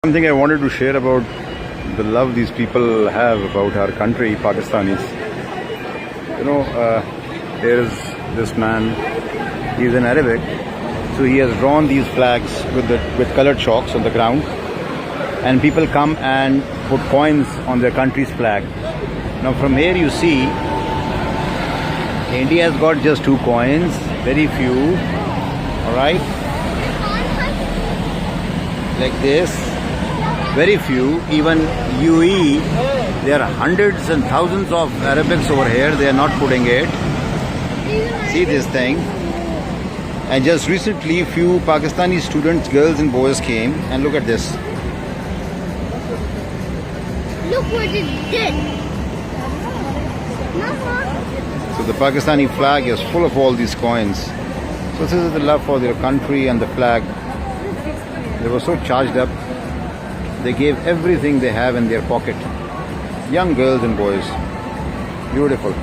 Something I wanted to share about the love these people have about our country, Pakistanis. There is this man, he is in Arabic, so he has drawn these flags with colored chalks on the ground, and people come and put coins on their country's flag. Now from here you see, India has got just 2 coins, very few, alright, like this. Very few. Even UAE, there are hundreds and thousands of Arabics over here. They are not putting it. See this thing. And just recently, few Pakistani students, girls and boys came, and look at this. Look what it did. So the Pakistani flag is full of all these coins. So this is the love for their country and the flag. They were so charged up. They gave everything they have in their pocket. Young girls and boys. Beautiful.